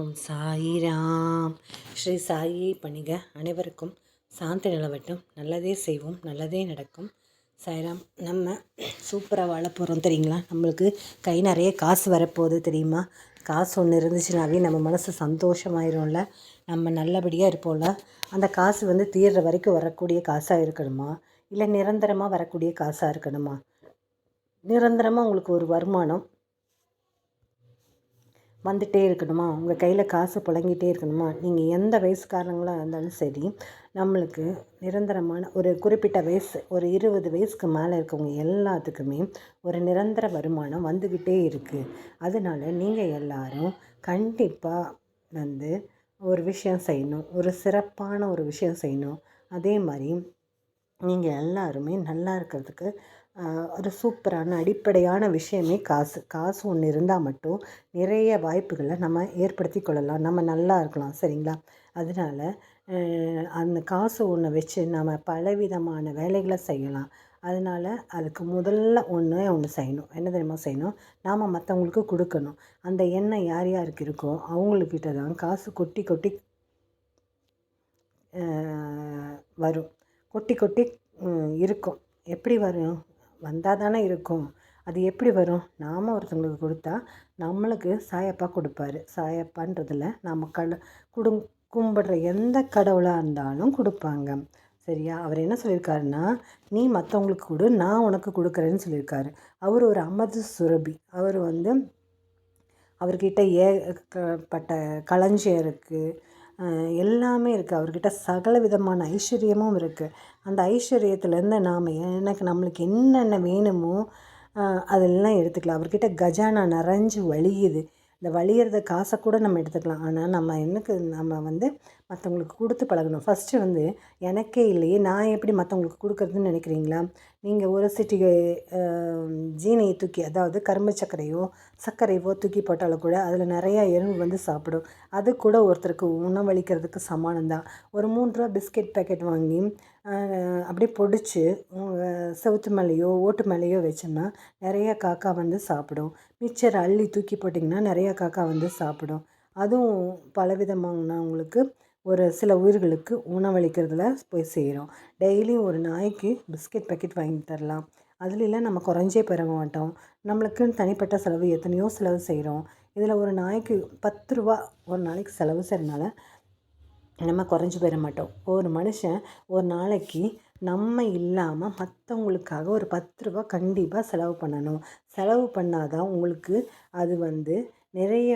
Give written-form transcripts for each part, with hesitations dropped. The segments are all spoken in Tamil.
ஓம் சாயிராம். ஸ்ரீ சாயியை பணிக. அனைவருக்கும் சாந்தி நிலவட்டும். நல்லதே செய்வோம், நல்லதே நடக்கும். சாயிராம். நம்ம சூப்பராக வாழ போகிறோம் தெரியுங்களா? நம்மளுக்கு கை நிறைய காசு வரப்போகுது தெரியுமா? காசு ஒன்று இருந்துச்சுனாவே நம்ம மனசு சந்தோஷமாயிரும்ல, நம்ம நல்லபடியாக இருப்போம்ல. அந்த காசு தீர்ற வரைக்கும் வரக்கூடிய காசாக இருக்கணுமா, இல்லை நிரந்தரமாக வரக்கூடிய காசாக இருக்கணுமா? நிரந்தரமாக உங்களுக்கு ஒரு வருமானம் வந்துகிட்டே இருக்கணுமா? உங்கள் கையில் காசு புழங்கிட்டே இருக்கணுமா? நீங்கள் எந்த வயசுக்காரங்களாக இருந்தாலும் சரி, நம்மளுக்கு நிரந்தரமான ஒரு குறிப்பிட்ட வயசு, ஒரு 20 வயசுக்கு மேலே இருக்கவங்க எல்லாத்துக்குமே ஒரு நிரந்தர வருமானம் வந்துக்கிட்டே இருக்குது. அதனால் நீங்கள் எல்லோரும் கண்டிப்பாக ஒரு விஷயம் செய்யணும், ஒரு சிறப்பான ஒரு விஷயம் செய்யணும். அதே மாதிரி நீங்கள் எல்லாருமே நல்லா இருக்கிறதுக்கு ஒரு சூப்பரான அடிப்படையான விஷயமே காசு ஒன்று இருந்தால் மட்டும் நிறைய வாய்ப்புகளை நம்ம ஏற்படுத்தி கொள்ளலாம், நம்ம நல்லா இருக்கலாம். சரிங்களா? அதனால் அந்த காசு ஒன்று வச்சு நம்ம பலவிதமான வேலைகளை செய்யலாம். அதனால் அதுக்கு முதல்ல ஒன்று செய்யணும். என்ன தெரியுமா செய்யணும்? நாம் மற்றவங்களுக்கு கொடுக்கணும். அந்த எண்ணம் யார் யாருக்கு இருக்கோ அவங்கக்கிட்ட தான் காசு கொட்டி கொட்டி வரும். கொட்டி கொட்டி இருக்கும். எப்படி வரும்? வந்தால் தானே இருக்கும். அது எப்படி வரும்? நாம் ஒருத்தவங்களுக்கு கொடுத்தா நம்மளுக்கு சாயப்பா கொடுப்பாரு. சாயப்பான்றதில் நாம் கும்பிடுற எந்த கடவுளாக இருந்தாலும் கொடுப்பாங்க. சரியா? அவர் என்ன சொல்லியிருக்காருன்னா, நீ மற்றவங்களுக்கு கொடு, நான் உனக்கு கொடுக்குறேன்னு சொல்லியிருக்காரு. அவர் ஒரு அமிர்த சுரபி. அவர்கிட்ட ஏகப்பட்ட களஞ்சியம் இருக்குது, எல்லாமே இருக்குது. அவர்கிட்ட சகல விதமான ஐஸ்வர்யமும் இருக்குது. அந்த ஐஸ்வர்யத்துலேருந்து நம்மளுக்கு என்னென்ன வேணுமோ அதெல்லாம் எடுத்துக்கலாம். அவர்கிட்ட கஜானா நிறைஞ்சு வழியுது. இந்த வழியிறத காசை கூட நம்ம எடுத்துக்கலாம். ஆனால் நம்ம மற்றவங்களுக்கு கொடுத்து பழகணும். ஃபஸ்ட்டு எனக்கே இல்லையே, நான் எப்படி மற்றவங்களுக்கு கொடுக்குறதுன்னு நினைக்கிறீங்களா? நீங்கள் ஒரு சிட்டிகை ஜீனியை தூக்கி, அதாவது கரும்பு சர்க்கரையோ தூக்கி போட்டாலும் கூட அதில் நிறையா எறும்பு சாப்பிடும். அது கூட ஒருத்தருக்கு உணவளிக்கிறதுக்கு சமானம்தான். ஒரு 3 ரூபா பிஸ்கெட் பேக்கெட் வாங்கி அப்படியே பொடிச்சு செவுத்து மேலேயோ ஓட்டு மேலேயோ வச்சோம்னா நிறையா காக்கா சாப்பிடும். மிச்சர் அள்ளி தூக்கி போட்டிங்கன்னா நிறையா காக்கா சாப்பிடும். அதுவும் பலவிதமானவங்களுக்கு, ஒரு சில உயிர்களுக்கு உணவளிக்கிறதுல போய் சேரும். டெய்லியும் ஒரு நாய்க்கு பிஸ்கெட் பேக்கெட் வாங்கி தரலாம். அதுலெலாம் நம்ம குறைஞ்சே பெற மாட்டோம். நம்மளுக்குன்னு தனிப்பட்ட செலவு எத்தனையோ செலவு செய்கிறோம். இதில் ஒரு நாய்க்கு 10 ரூபா ஒரு நாளைக்கு செலவு செய்கிறனால நம்ம குறைஞ்சி போயிட மாட்டோம். ஒரு மனுஷன் ஒரு நாளைக்கு நம்ம இல்லாமல் மற்றவங்களுக்காக ஒரு 10 ரூபா கண்டிப்பாக செலவு பண்ணணும். செலவு பண்ணால் தான் உங்களுக்கு அது நிறைய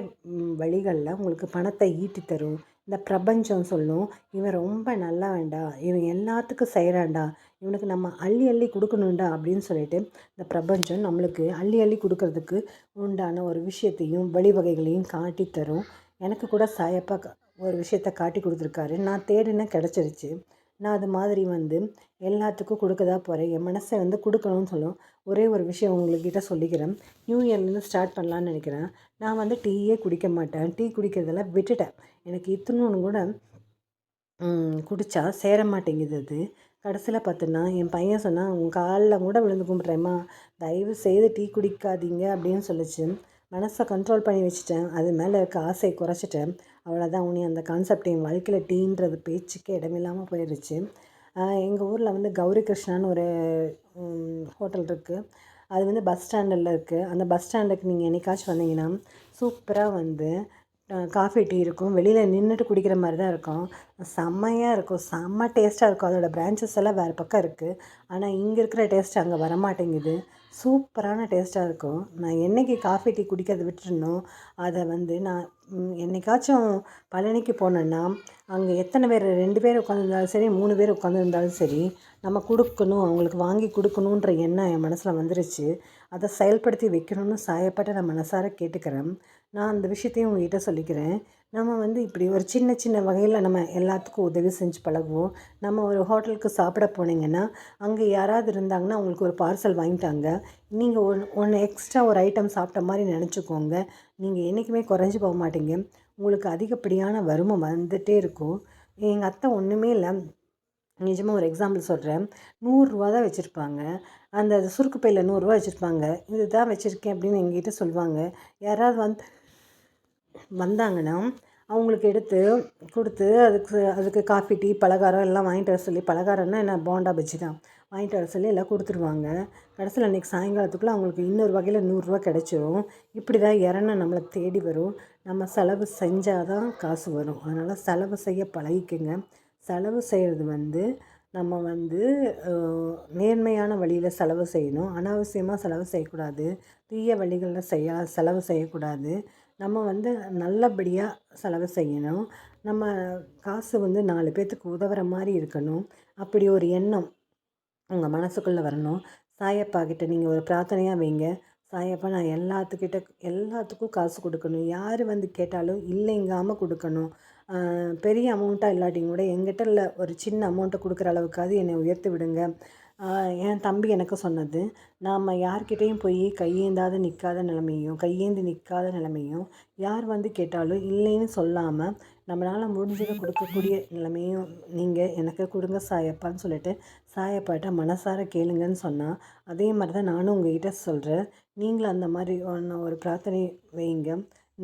வழிகளில் உங்களுக்கு பணத்தை ஈட்டி தரும். இந்த பிரபஞ்சம் சொல்லும், இவன் ரொம்ப நல்லா வேண்டாம், இவன் எல்லாத்துக்கும் செய்கிறான்டா, இவனுக்கு நம்ம அள்ளி அள்ளி கொடுக்கணுண்டா அப்படின்னு சொல்லிட்டு இந்த பிரபஞ்சம் நம்மளுக்கு அள்ளி அள்ளி கொடுக்கறதுக்கு உண்டான ஒரு விஷயத்தையும் வழிவகைகளையும் காட்டி தரும். எனக்கு கூட சாயப்பா ஒரு விஷயத்த காட்டி கொடுத்துருக்காரு. நான் தேடினேன், கிடச்சிருச்சு. நான் அது மாதிரி எல்லாத்துக்கும் கொடுக்க தான் போகிறேன். என் மனசை கொடுக்கணும்னு சொல்லும். ஒரே ஒரு விஷயம் உங்கள்கிட்ட சொல்லிக்கிறேன். நியூ இயர்லேருந்து ஸ்டார்ட் பண்ணலான்னு நினைக்கிறேன். நான் டீயே குடிக்க மாட்டேன். டீ குடிக்கிறதெல்லாம் விட்டுட்டேன். எனக்கு இத்தனோன்னு கூட குடித்தா சேர மாட்டேங்குது. அது கடைசியில் பார்த்தோன்னா என் பையன் சொன்னான், உன் காலில் கூட விழுந்து கும்பிட்றேம்மா, தயவு செய்து டீ குடிக்காதீங்க அப்படின்னு சொல்லிச்சு. மனசை கண்ட்ரோல் பண்ணி வச்சுட்டேன். அது மேலே இருக்க ஆசையை குறைச்சிட்டேன். அவ்வளோதான். அந்த கான்செப்ட் என் வாழ்க்கையில் டீன்றது பேச்சுக்கே இடமில்லாமல் போயிடுச்சு. எங்கள் ஊரில் கௌரி கிருஷ்ணான்னு ஒரு ஹோட்டல் இருக்குது. அது பஸ் ஸ்டாண்டில் இருக்குது. அந்த பஸ் ஸ்டாண்டுக்கு நீங்கள் என்னைக்காச்சும் வந்தீங்கன்னா சூப்பராக காஃபி டீ இருக்கும். வெளியில் நின்றுட்டு குடிக்கிற மாதிரி தான் இருக்கும். செம்மையாக இருக்கும், செம்ம டேஸ்ட்டாக இருக்கும். அதோடய பிரான்ச்சஸ் எல்லாம் வேறு பக்கம் இருக்குது. ஆனால் இங்கே இருக்கிற டேஸ்ட் அங்கே வரமாட்டேங்குது. சூப்பரான டேஸ்ட்டாக இருக்கும். நான் என்றைக்கு காஃபி டீ குடிக்கிறத விட்டுருனோ, அதை நான் என்றைக்காச்சும் பழனிக்கு போனேன்னா, அங்கே எத்தனை பேர், 2 பேர் உட்காந்துருந்தாலும் சரி, 3 பேர் உட்காந்துருந்தாலும் சரி, நம்ம கொடுக்கணும், அவங்களுக்கு வாங்கி கொடுக்கணுன்ற எண்ணம் என் மனசில் வந்துருச்சு. அதை செயல்படுத்தி வைக்கணும்னு சாயப்பட்ட நான் மனசார கேட்டுக்கிறேன். நான் அந்த விஷயத்தையும் உங்கள்கிட்ட சொல்லிக்கிறேன். நம்ம இப்படி ஒரு சின்ன சின்ன வகையில் நம்ம எல்லாத்துக்கும் உதவி செஞ்சு பழகுவோம். நம்ம ஒரு ஹோட்டலுக்கு சாப்பிட போனீங்கன்னா, அங்கே யாராவது இருந்தாங்கன்னா அவங்களுக்கு ஒரு பார்சல் வாங்கிட்டாங்க. நீங்கள் ஒன்று எக்ஸ்ட்ரா ஒரு ஐட்டம் சாப்பிட்ட மாதிரி நினச்சிக்கோங்க. நீங்கள் என்றைக்குமே குறைஞ்சி போக மாட்டீங்க. உங்களுக்கு அதிகப்படியான வருமானம் வந்துகிட்டே இருக்கும். எங்கள் அத்தை ஒன்றுமே இல்லை, நிஜமாக ஒரு எக்ஸாம்பிள் சொல்கிறேன். 100 ரூபா தான் வச்சுருப்பாங்க. அந்த சுருக்கு பையில் 100 ரூபா வச்சுருப்பாங்க. இதுதான் வச்சுருக்கேன் அப்படின்னு எங்ககிட்ட சொல்லுவாங்க. யாராவது வந்தாங்கன்னா அவங்களுக்கு எடுத்து கொடுத்து அதுக்கு அதுக்கு காஃபி டீ பலகாரம் எல்லாம் வாங்கிட்டு வர சொல்லி, பலகாரம்னா என்ன, போண்டா பஜ்ஜி தான், வாங்கிட்டு வர சொல்லி எல்லாம் கொடுத்துருவாங்க. கடைசியில் அன்றைக்கி சாயங்காலத்துக்குள்ளே அவங்களுக்கு இன்னொரு வகையில் 100 கிடச்சிரும். இப்படி தான் இரணம் நம்மளை தேடி வரும். நம்ம செலவு செஞ்சால் தான் காசு வரும். அதனால் செலவு செய்ய பழகிக்குங்க. செலவு செய்கிறது நம்ம நேர்மையான வழியில் செலவு செய்யணும். அனாவசியமாக செலவு செய்யக்கூடாது. தீய வழிகளில் செலவு செய்யக்கூடாது. நம்ம நல்லபடியாக செலவு செய்யணும். நம்ம காசு 4 பேர்த்துக்கு உதவுற மாதிரி இருக்கணும். அப்படி ஒரு எண்ணம் உங்கள் மனசுக்குள்ளே வரணும். சாயப்பா கிட்ட நீங்கள் ஒரு பிரார்த்தனையாக வைங்க. சாயப்பா, நான் எல்லாத்துக்கும் காசு கொடுக்கணும். யார் கேட்டாலும் இல்லைங்காமல் கொடுக்கணும். பெரிய அமௌண்ட்டாக இல்லாட்டியும் கூட என்கிட்ட இல்லை, ஒரு சின்ன அமௌண்ட்டை கொடுக்குற அளவுக்காவது என்னை உயர்த்தி விடுங்க. என் தம்பி எனக்கு சொன்னது, நாம் யார்கிட்டையும் போய் கையேந்தி நிற்காத நிலைமையும் யார் கேட்டாலும் இல்லைன்னு சொல்லாமல் நம்மளால் முடிஞ்சதை கொடுக்கக்கூடிய நிலைமையும் நீங்கள் எனக்கு கொடுங்க சாயப்பான்னு சொல்லிட்டு சாயப்பாட்ட மனசார கேளுங்கன்னு சொன்னால், அதே மாதிரி தான் நானும் உங்கள்கிட்ட சொல்கிறேன். நீங்களும் அந்த மாதிரி ஒரு பிரார்த்தனை வைங்க.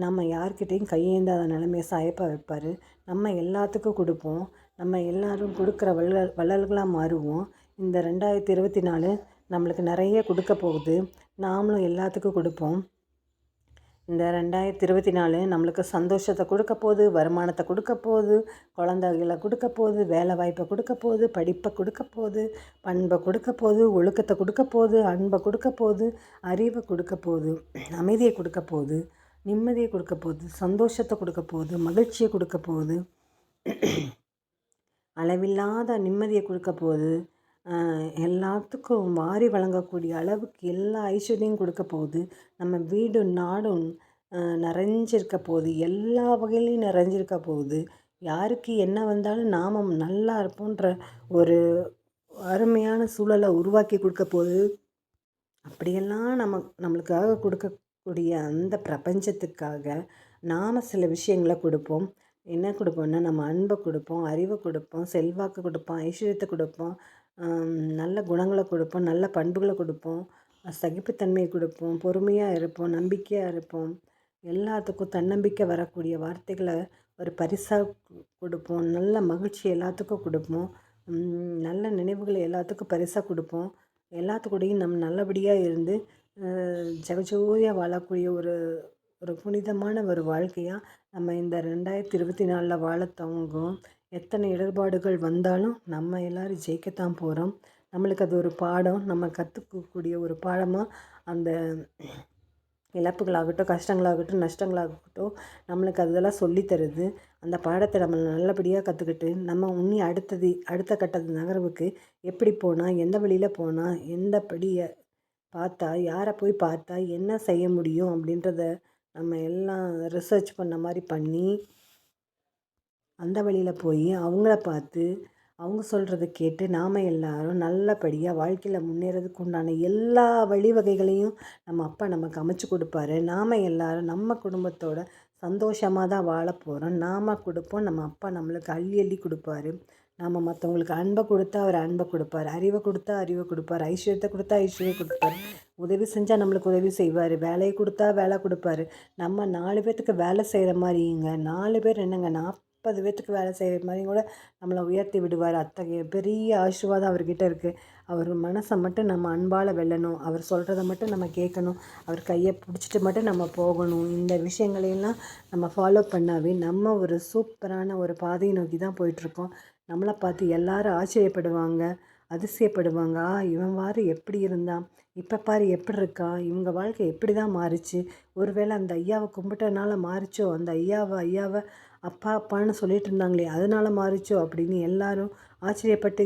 நம்ம யார்கிட்டையும் கையேந்தாத நிலைமையை சாயப்பா வைப்பார். நம்ம எல்லாத்துக்கும் கொடுப்போம். நம்ம எல்லோரும் கொடுக்குற வள்ளல்களாக மாறுவோம். இந்த 2024 நம்மளுக்கு நிறைய கொடுக்க போகுது. நாமளும் எல்லாத்துக்கும் கொடுப்போம். இந்த 2024 நம்மளுக்கு சந்தோஷத்தை கொடுக்க போகுது, வருமானத்தை கொடுக்க போகுது, குழந்தைகளை கொடுக்க போகுது, வேலை வாய்ப்பை கொடுக்க போகுது, படிப்பை கொடுக்க போகுது, பண்பை கொடுக்க போகுது, ஒழுக்கத்தை கொடுக்க போகுது, அன்பை கொடுக்க போகுது, அறிவை கொடுக்க போகுது, அமைதியை கொடுக்க போகுது, நிம்மதியை கொடுக்க போகுது, சந்தோஷத்தை கொடுக்க போகுது, மகிழ்ச்சியை கொடுக்க போகுது, அளவில்லாத நிம்மதியை கொடுக்க போகுது, எல்லாத்துக்கும் வாரி வழங்கக்கூடிய அளவுக்கு எல்லா ஐஸ்வர்யம் கொடுக்க போகுது. நம்ம வீடு நாடும் நிறைஞ்சிருக்க போகுது. எல்லா வகையிலையும் நிறைஞ்சிருக்க போகுது. யாருக்கு என்ன வந்தாலும் நாம் நல்லா இருப்போன்ற ஒரு அருமையான சூழலை உருவாக்கி கொடுக்க போகுது. அப்படியெல்லாம் நம்மளுக்காக கொடுக்கக்கூடிய அந்த பிரபஞ்சத்துக்காக நாம் சில விஷயங்களை கொடுப்போம். என்ன கொடுப்போம்னா, நம்ம அன்பை கொடுப்போம், அறிவை கொடுப்போம், செல்வாக்கு கொடுப்போம், ஐஸ்வர்யத்தை கொடுப்போம், நல்ல குணங்களை கொடுப்போம், நல்ல பண்புகளை கொடுப்போம், சகிப்புத்தன்மையை கொடுப்போம், பொறுமையாக இருப்போம், நம்பிக்கையாக இருப்போம், எல்லாத்துக்கும் தன்னம்பிக்கை வரக்கூடிய வார்த்தைகளை ஒரு பரிசாக கொடுப்போம், நல்ல மகிழ்ச்சி எல்லாத்துக்கும் கொடுப்போம், நல்ல நினைவுகளை எல்லாத்துக்கும் பரிசாக கொடுப்போம். எல்லாத்துக்கூடையும் நம்ம நல்லபடியாக இருந்து ஜெகஜோதியாக வாழக்கூடிய ஒரு ஒரு புனிதமான ஒரு வாழ்க்கையாக நம்ம இந்த 2024 வாழ துவங்குவோம். எத்தனை இடர்பாடுகள் வந்தாலும் நம்ம எல்லோரும் ஜெயிக்கத்தான் போகிறோம். நம்மளுக்கு அது ஒரு பாடம், நம்ம கற்றுக்கக்கூடிய ஒரு பாடமாக அந்த இழப்புகளாகட்டும், கஷ்டங்களாகட்டும், நஷ்டங்களாகட்டும் நம்மளுக்கு அதெல்லாம் சொல்லித்தருது. அந்த பாடத்தை நம்ம நல்லபடியாக கற்றுக்கிட்டு நம்ம அடுத்த கட்டத்து நகர்வுக்கு எப்படி போனால், எந்த வழியில் போனால், எந்த படியை பார்த்தா, யாரை போய் பார்த்தா என்ன செய்ய முடியும் அப்படின்றத நம்ம எல்லாம் ரிசர்ச் பண்ண மாதிரி பண்ணி அந்த வழியில் போய் அவங்கள பார்த்து அவங்க சொல்கிறத கேட்டு நாம் எல்லாரும் நல்லபடியாக வாழ்க்கையில் முன்னேறதுக்கு உண்டான எல்லா வழிவகைகளையும் நம்ம அப்பா நமக்கு அமைச்சு கொடுப்பாரு. நாம் எல்லாரும் நம்ம குடும்பத்தோட சந்தோஷமாக தான் வாழ போகிறோம். நாம் கொடுப்போம், நம்ம அப்பா நம்மளுக்கு அள்ளி அள்ளி கொடுப்பாரு. நம்ம மற்றவங்களுக்கு அன்பை கொடுத்தா அவர் அன்பை கொடுப்பார், அறிவை கொடுத்தா அறிவை கொடுப்பார், ஐஸ்வர்யத்தை கொடுத்தா ஐஸ்வர்யம் கொடுப்பார், உதவி செஞ்சால் நம்மளுக்கு உதவி செய்வார், வேலையை கொடுத்தா வேலை கொடுப்பாரு. நம்ம 4 பேர்த்துக்கு வேலை செய்கிற மாதிரிங்க, 4 பேர் என்னங்க 40 பேர்த்துக்கு வேலை செய்கிற மாதிரி கூட நம்மளை உயர்த்தி விடுவார். அத்தகைய பெரிய ஆசீர்வாதம் அவர்கிட்ட இருக்குது. அவர் மனசை மட்டும் நம்ம அன்பால் வெல்லணும், அவர் சொல்கிறத மட்டும் நம்ம கேட்கணும், அவர் கையை பிடிச்சிட்டு மட்டும் நம்ம போகணும். இந்த விஷயங்களையெல்லாம் நம்ம ஃபாலோ பண்ணாவே நம்ம ஒரு சூப்பரான ஒரு பாதையை நோக்கி தான் போயிட்டுருக்கோம். நம்மளை பார்த்து எல்லாரும் ஆச்சரியப்படுவாங்க, அதிசயப்படுவாங்க. இவன் வாரு எப்படி இருந்தான், இப்போ பாரு எப்படி இருக்கா, இவங்க வாழ்க்கை எப்படி தான் மாறிச்சு, ஒருவேளை அந்த ஐயாவை கும்பிட்டனால மாறிச்சோ, அந்த ஐயாவை அப்பா அப்பான்னு சொல்லிட்டு இருந்தாங்களே அதனால மாறிச்சோ அப்படின்னு எல்லாரும் ஆச்சரியப்பட்டு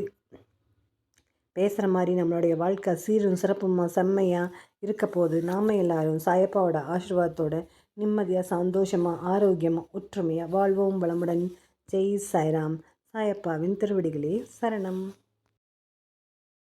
பேசுகிற மாதிரி நம்மளுடைய வாழ்க்கை சீரும் சிறப்புமா செம்மையாக இருக்க போது. நாம் எல்லாரும் சாயப்பாவோட ஆசீர்வாதத்தோட நிம்மதியாக, சந்தோஷமாக, ஆரோக்கியமாக, ஒற்றுமையாக வாழ்வோம் வளமுடன். ஜெய் சாய்ராம். சாயப்பாவின் திருவடிகளே சரணம்.